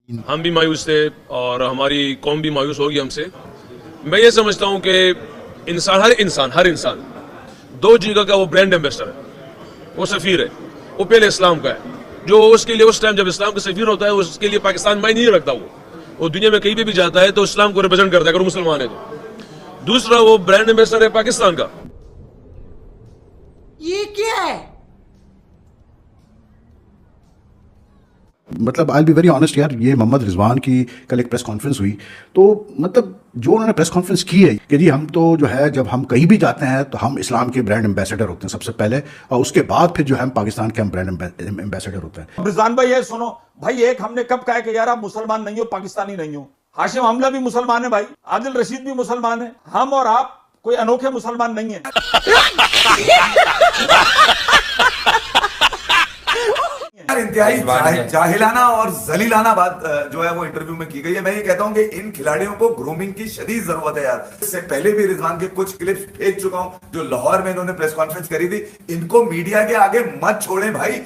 हम भी मायूस थे और हमारी कौम भी मायूस होगी हमसे। मैं ये समझता हूं कि हर इंसान दो जगह का वो ब्रांड एम्बेसडर है, वो सफीर है। वो पहले इस्लाम का है, जो उसके लिए उस टाइम जब इस्लाम का सफीर होता है उसके लिए पाकिस्तान मायने नहीं रखता। वो दुनिया में कहीं भी जाता है तो इस्लाम को रिप्रेजेंट करता है अगर मुसलमान है तो। दूसरा वो ब्रांड एम्बेसडर है पाकिस्तान का। ये क्या है? मतलब आई बी वेरी ऑनेस्ट यार, ये मोहम्मद रिजवान की कल एक प्रेस कॉन्फ्रेंस हुई तो मतलब जो उन्होंने प्रेस कॉन्फ्रेंस की है कि जी हम तो जो है जब हम कहीं भी जाते हैं तो हम इस्लाम के ब्रांड एम्बेसडर होते हैं सबसे पहले, और उसके बाद फिर जो है हम पाकिस्तान के हम ब्रांड एम्बेसडर होते हैं। रिजवान भाई ये सुनो भाई, एक हमने कब कहा कि यार आप मुसलमान नहीं हो, पाकिस्तानी नहीं हो। हाशिम हमला भी मुसलमान है भाई, आदिल रशीद भी मुसलमान है, हम और आप कोई अनोखे मुसलमान नहीं है। इंतहाई जाहिलाना और जलीलाना बात जो है वो इंटरव्यू में की गई है। मैं ये कहता हूं कि इन खिलाड़ियों को ग्रूमिंग की शदीद जरूरत है यार। इससे पहले भी रिजवान के कुछ क्लिप्स भेज चुका हूं जो लाहौर में इन्होंने प्रेस कॉन्फ्रेंस करी थी। इनको मीडिया के आगे मत छोड़ें भाई।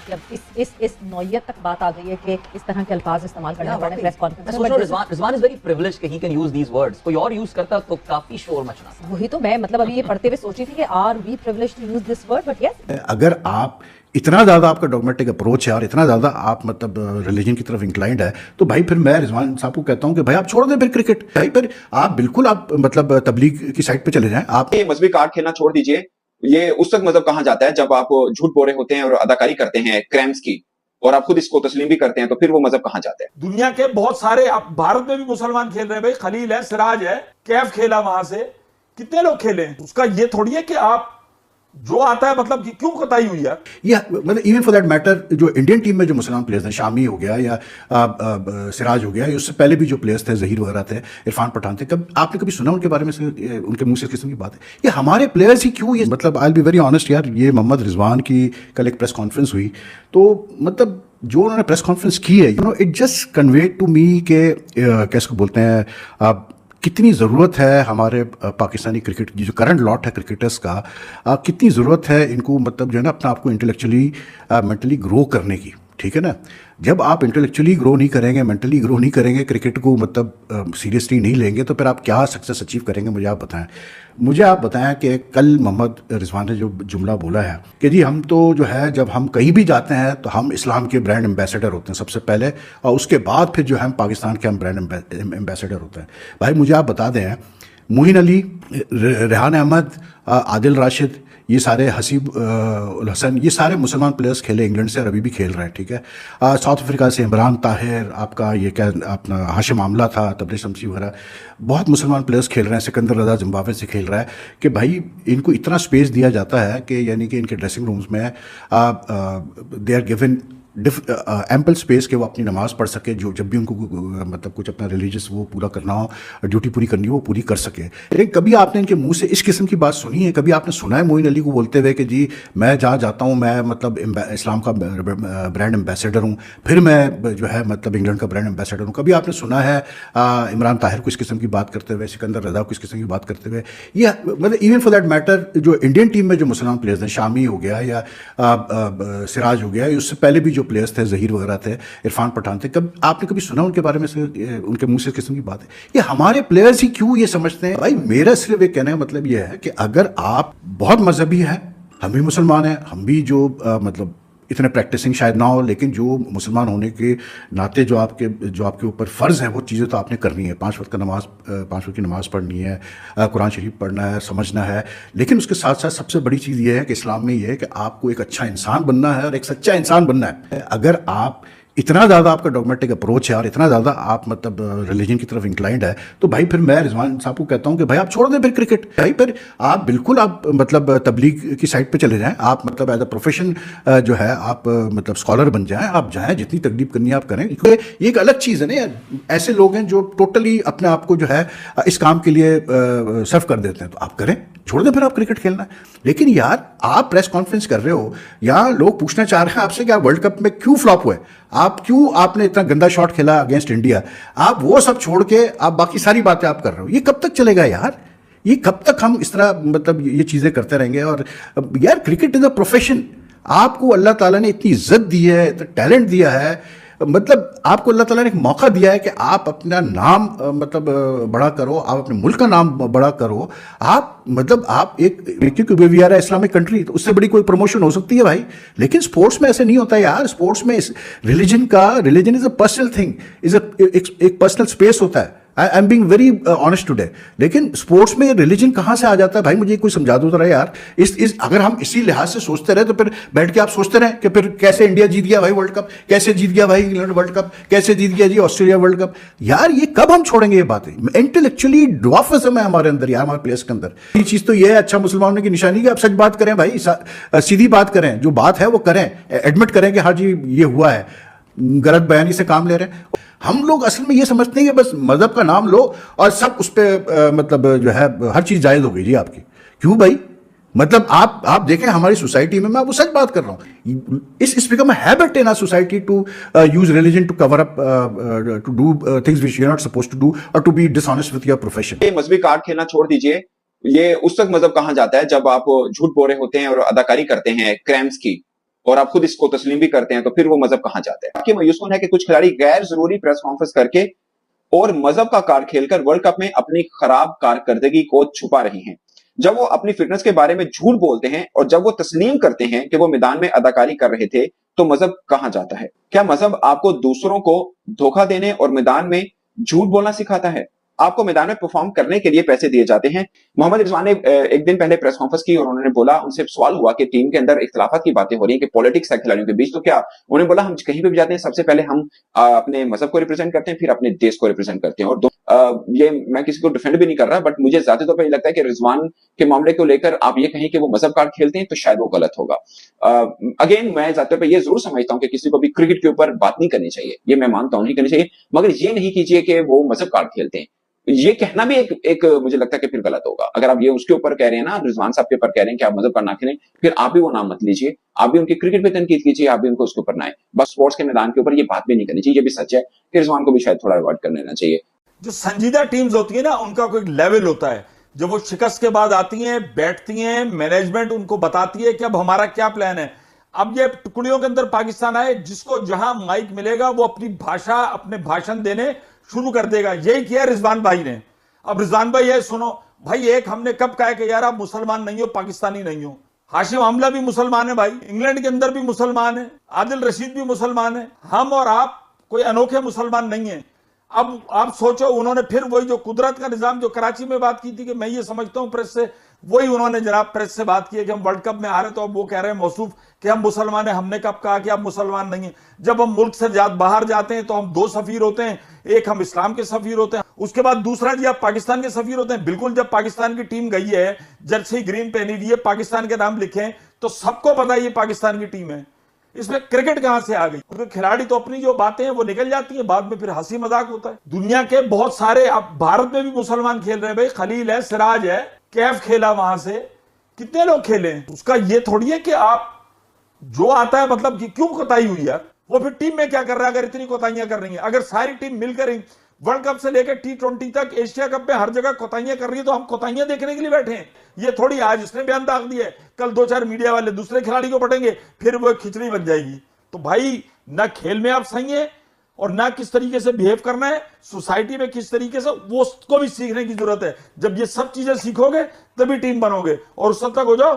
जब इस नौयत तक बात आ गई है कि इस तरह के अल्फाज इस्तेमाल करना पड़े प्रेस कॉन्फ्रेंस में। रिजवान इज वेरी प्रिविलेज्ड कि he can use these words. कोई और यूज करता तो काफी शोर मचना। वही तो मैं मतलब अभी ये पढ़ते हुए सोच रही थी कि are we privileged to use this word, but yes अगर आप इतना ज़्यादा आपका डॉगमेटिक अप्रोच है और इतना ज़्यादा आप मतलब रिलीजन की तरफ इंक्लाइंड है तो भाई फिर मैं रिजवान साहब को कहता हूं कि भाई आप छोड़ दें फिर क्रिकेट। भाई फिर आप बिल्कुल आप मतलब तबलीग की साइड पे चले जाएं। आप ये मजहबी कार्ड खेलना छोड़ दीजिए। ये उस वक्त मजहब कहा जाता है जब आप झूठ बोल रहे होते हैं और अदाकारी करते हैं क्राइम्स की, और आप खुद इसको तस्लीम भी करते हैं, तो फिर वो मजहब कहां जाता है। दुनिया के बहुत सारे, आप भारत में भी मुसलमान खेल रहे हैं भाई। खलील है, सिराज है, कैफ खेला वहां से, कितने लोग खेले हैं। उसका ये थोड़ी है कि आप जो आता है मतलब क्यों कताई हुई यार। या मतलब इवन फॉर दैट मैटर जो इंडियन टीम में जो मुसलमान प्लेयर्स हैं, शामी हो गया या सिराज हो गया, उससे पहले भी जो प्लेयर्स थे, जहीर वगैरह थे, इरफान पठान थे, कब आपने कभी सुना उनके बारे में से, उनके मुंह से इस किस्म की बात है? ये हमारे प्लेयर्स ही क्यों ये मतलब I will be very honest यार, ये मोहम्मद रिजवान की कल एक प्रेस कॉन्फ्रेंस हुई तो मतलब जो उन्होंने प्रेस कॉन्फ्रेंस की है, you know it just conveyed to me के कैसे बोलते हैं आप, कितनी ज़रूरत है हमारे पाकिस्तानी क्रिकेट की जो करंट लॉट है क्रिकेटर्स का, कितनी ज़रूरत है इनको मतलब जो है ना अपना आपको इंटेलेक्चुअली मेंटली ग्रो करने की। ठीक है ना, जब आप इंटेलेक्चुअली ग्रो नहीं करेंगे, मेंटली ग्रो नहीं करेंगे, क्रिकेट को मतलब सीरियसली नहीं लेंगे तो फिर आप क्या सक्सेस अचीव करेंगे? मुझे आप बताएं कि कल मोहम्मद रिजवान ने जो जुमला बोला है कि जी हम तो जो है जब हम कहीं भी जाते हैं तो हम इस्लाम के ब्रांड एम्बेसडर होते हैं सबसे पहले, और उसके बाद फिर जो है हम पाकिस्तान के हम ब्रांड एम्बेसडर होते हैं। भाई मुझे आप बता दें, मोइन अली, रेहान अहमद, आदिल राशिद, ये सारे हसीब उल हसन, ये सारे मुसलमान प्लेयर्स खेले इंग्लैंड से और अभी भी खेल रहे हैं। ठीक है, साउथ अफ्रीका से इमरान ताहिर, आपका ये क्या अपना हाशिम आमला था, तबरेज़ शमसी वगैरह, बहुत मुसलमान प्लेयर्स खेल रहे हैं। सिकंदर रजा जिम्बाब्वे से खेल रहा है कि भाई इनको इतना स्पेस दिया जाता है कि यानी कि इनके ड्रेसिंग रूम्स में they are given ample space के वो अपनी नमाज़ पढ़ सके, जो जब भी उनको मतलब कुछ अपना रिलीजियस वो पूरा करना हो, ड्यूटी पूरी करनी हो, वो पूरी कर सके। लेकिन कभी आपने इनके मुंह से इस किस्म की बात सुनी है? कभी आपने सुना है मोइन अली को बोलते हुए कि जी मैं जहाँ जाता हूँ मैं मतलब इस्लाम का ब्रांड एम्बेसडर हूँ, फिर मैं जो है मतलब इंग्लैंड का ब्रांड एम्बेसडर हूँ? कभी आपने सुना है इमरान ताहिर को इस किस्म की बात करते हुए, सिकंदर रजा को इस किस्म की बात करते हुए? या मतलब इवन फॉर दैट मैटर जो इंडियन टीम में जो मुसलमान प्लेयर्स हैं, शामी हो गया या सिराज हो गया, उससे पहले भी जो प्लेयर्स थे, जहीर वगैरह थे, इरफान पठान थे, कब आपने कभी सुना उनके बारे में से, उनके मुंह से इस किस्म की बात है? ये हमारे प्लेयर्स ही क्यों ये समझते हैं? भाई मेरा सिर्फ एक कहने का मतलब ये है कि अगर आप बहुत मजहबी हैं, हम भी मुसलमान हैं, हम भी जो मतलब इतने प्रैक्टिसिंग शायद ना हो, लेकिन जो मुसलमान होने के नाते जो आपके ऊपर फ़र्ज़ है वो चीज़ें तो आपने करनी है। 5 वक्त की नमाज़ पढ़नी है, कुरान शरीफ पढ़ना है, समझना है, लेकिन उसके साथ साथ सबसे बड़ी चीज़ ये है कि इस्लाम में ये है कि आपको एक अच्छा इंसान बनना है और एक सच्चा इंसान बनना है। अगर आप इतना ज़्यादा आपका डॉगमेटिक अप्रोच है और इतना ज़्यादा आप मतलब रिलीजन की तरफ इंक्लाइंड है तो भाई फिर मैं रिजवान साहब को कहता हूं कि भाई आप छोड़ दें फिर क्रिकेट। भाई फिर आप बिल्कुल आप मतलब तबलीग की साइड पे चले जाएं। आप मतलब एज अ प्रोफेशन जो है आप मतलब स्कॉलर बन जाएं, आप जाएं, जितनी तकलीफ करनी है आप करें। ये एक अलग चीज़ है ना यार, ऐसे लोग हैं जो टोटली अपने आप को जो है इस काम के लिए सर्व कर देते हैं, तो आप करें, छोड़ दें फिर आप क्रिकेट खेलना। लेकिन यार आप प्रेस कॉन्फ्रेंस कर रहे हो, यहाँ लोग पूछना चाह रहे हैं आपसे कि आप वर्ल्ड कप में क्यों फ्लॉप हुए, आपने इतना गंदा शॉट खेला अगेंस्ट इंडिया, आप वो सब छोड़ के आप बाकी सारी बातें आप कर रहे हो। ये कब तक चलेगा यार? ये कब तक हम इस तरह मतलब ये चीज़ें करते रहेंगे? और यार क्रिकेट इज़ अ प्रोफेशन। आपको अल्लाह ताला ने इतनी इज्जत दी है, इतना टैलेंट दिया है, मतलब आपको अल्लाह ताला ने एक मौका दिया है कि आप अपना नाम बड़ा करो, आप अपने मुल्क का नाम बड़ा करो। आप क्योंकि वी आर इस्लामिक कंट्री, तो उससे बड़ी कोई प्रमोशन हो सकती है भाई। लेकिन स्पोर्ट्स में ऐसे नहीं होता यार। स्पोर्ट्स में religion is a personal thing, एक पर्सनल स्पेस होता है। I am being very honest today. लेकिन स्पोर्ट्स में रिलीजन कहां से आ जाता है भाई, मुझे कोई समझा दो जरा यार। अगर हम इसी लिहाज से सोचते रहे तो फिर बैठ के आप सोचते रहे कि फिर कैसे इंडिया जीत गया भाई वर्ल्ड कप, कैसे जीत गया भाई इंग्लैंड वर्ल्ड कप, कैसे जीत गया जी ऑस्ट्रेलिया वर्ल्ड कप। यार ये कब हम छोड़ेंगे ये बातें? इंटेलेक्चुअली ड्वार्फिज्म है हमारे अंदर यार, हमारे प्लेयर्स के अंदर। ये चीज तो ये है अच्छा मुसलमानों की निशानी कि आप सच बात करें भाई, सीधी बात करें, जो बात है वो करें, एडमिट करें कि हाँ जी ये हुआ है, गलत बयानी से काम ले रहे हैं। हम लोग असल में ये समझते हैं कि बस मजहब का नाम लो और सब उस पर जो है हर चीज जायज हो गई जी आपकी। क्यों भाई? मतलब आप देखें हमारी सोसाइटी में, मैं आपको सच बात कर रहा हूँ, is become a habit in our society to use religion to cover up, to do things which you are not supposed to do, और to be dishonest with your profession. ये मजहबी कार्ड खेलना छोड़ दीजिए। ये उस तक मजहब कहा जाता है जब आप झूठ बोल रहे होते हैं और अदाकारी करते हैं क्राइम्स की, और आप खुद इसको तस्लीम भी करते हैं, तो फिर वो मजहब कहां जाता है। आपकी मायूस है कि कुछ खिलाड़ी गैर जरूरी प्रेस कॉन्फ्रेंस करके और मजहब का कार्ड खेलकर वर्ल्ड कप में अपनी खराब कारकर्दगी को छुपा रही हैं। जब वो अपनी फिटनेस के बारे में झूठ बोलते हैं और जब वो तस्लीम करते हैं कि वो मैदान में अदाकारी कर रहे थे, तो मजहब कहां जाता है? क्या मजहब आपको दूसरों को धोखा देने और मैदान में झूठ बोलना सिखाता है? आपको मैदान में परफॉर्म करने के लिए पैसे दिए जाते हैं। मोहम्मद रिजवान ने एक दिन पहले प्रेस कॉन्फ्रेंस की और उन्होंने बोला, उनसे सवाल हुआ कि टीम के अंदर इख्तिलाफात की बातें हो रही हैं कि पॉलिटिक्स है खिलाड़ियों के बीच, तो क्या? उन्होंने बोला हम कहीं पे भी जाते हैं सबसे पहले हम अपने मजहब को रिप्रेजेंट करते हैं, फिर अपने देश को रिप्रेजेंट करते हैं। और ये मैं किसी को डिफेंड भी नहीं कर रहा, बट मुझे ज्यादा तौर पर लगता है कि रिजवान के मामले को लेकर आप ये कहें कि वो मजहब कार्ड खेलते हैं, तो शायद वो गलत होगा। अगेन मैं ज्यादा तौर पर ये जरूर समझता हूँ कि किसी को भी क्रिकेट के ऊपर बात नहीं करनी चाहिए, ये मैं मानता हूँ नहीं करनी चाहिए, मगर ये नहीं कीजिए कि वो मजहब कार्ड खेलते हैं। ये कहना भी एक मुझे लगता है कि फिर गलत होगा। अगर आप ये उसके ऊपर कह रहे हैं ना, रिजवान साहब के ऊपर कह रहे हैं कि आप मजहब पर ना खेलें, फिर आप भी वो नाम मत लीजिए, आप भी उनकी क्रिकेट पे तनकीद कीजिए, आप भी उनको उसके ऊपर ना आए। बस स्पोर्ट्स के मैदान के ऊपर ये बात भी नहीं करनी चाहिए। ये भी सच है कि रिजवान को भी शायद थोड़ा अवॉइड कर लेना चाहिए। जो संजीदा टीम्स होती है ना, उनका कोई लेवल होता है। जब वो शिकस्त के बाद आती हैं, बैठती हैं, मैनेजमेंट उनको बताती है कि अब हमारा क्या प्लान है। अब ये टुकड़ियों के अंदर पाकिस्तान आए, जिसको जहां माइक मिलेगा वो अपनी भाषा, अपने भाषण देने शुरू कर देगा। यही किया रिजवान भाई ने। अब रिजवान भाई ये सुनो भाई, एक हमने कब कहा कि यार आप मुसलमान नहीं हो, पाकिस्तानी नहीं हो। हाशिम हमला भी मुसलमान है भाई, इंग्लैंड के अंदर भी मुसलमान है, आदिल रशीद भी मुसलमान है। हम और आप कोई अनोखे मुसलमान नहीं है। अब आप सोचो, उन्होंने फिर वही जो कुदरत का निजाम जो कराची में बात की थी कि मैं ये समझता हूं प्रेस से, वही उन्होंने जनाब प्रेस से बात की है कि हम वर्ल्ड कप में आ रहे, तो अब वो कह रहे हैं मौसूफ कि हम मुसलमान हैं। हमने कब कहा कि आप मुसलमान नहीं हैं? जब हम मुल्क से बाहर जाते हैं तो हम दो सफीर होते हैं, एक हम इस्लाम के सफीर होते हैं, उसके बाद दूसरा जी आप पाकिस्तान के सफीर होते हैं। बिल्कुल, जब पाकिस्तान की टीम गई है, जर्सी ग्रीन पहनी हुई है, पाकिस्तान के नाम लिखे हैं, तो सबको पता है ये पाकिस्तान की टीम है। इसमें क्रिकेट कहां से आ गई? क्योंकि खिलाड़ी तो अपनी जो बातें हैं वो निकल जाती है, बाद में फिर हंसी मजाक होता है। दुनिया के बहुत सारे, अब भारत में भी मुसलमान खेल रहे हैं भाई, खलील है, सिराज है, कैफ खेला वहां से, कितने लोग खेले। उसका ये थोड़ी है कि आप जो आता है, मतलब कि क्यों कोताही हुई यार, वो फिर टीम में क्या कर रहा है अगर इतनी कोताहियां कर रही है? अगर सारी टीम मिलकर वर्ल्ड कप से लेकर T20 तक, एशिया कप में हर जगह कोताहियां कर रही है, तो हम कोताहियां देखने के लिए बैठे हैं। ये थोड़ी आज इसने बयान दाग दिया है, कल दो चार मीडिया वाले दूसरे खिलाड़ी को पटेंगे, फिर वो खिचड़ी बन जाएगी। तो भाई ना खेल में आप सही है और ना किस तरीके से बिहेव करना है सोसाइटी में, किस तरीके से, वो उसको भी सीखने की जरूरत है। जब ये सब चीजें सीखोगे तभी टीम बनोगे, और उस तक हो जाओ।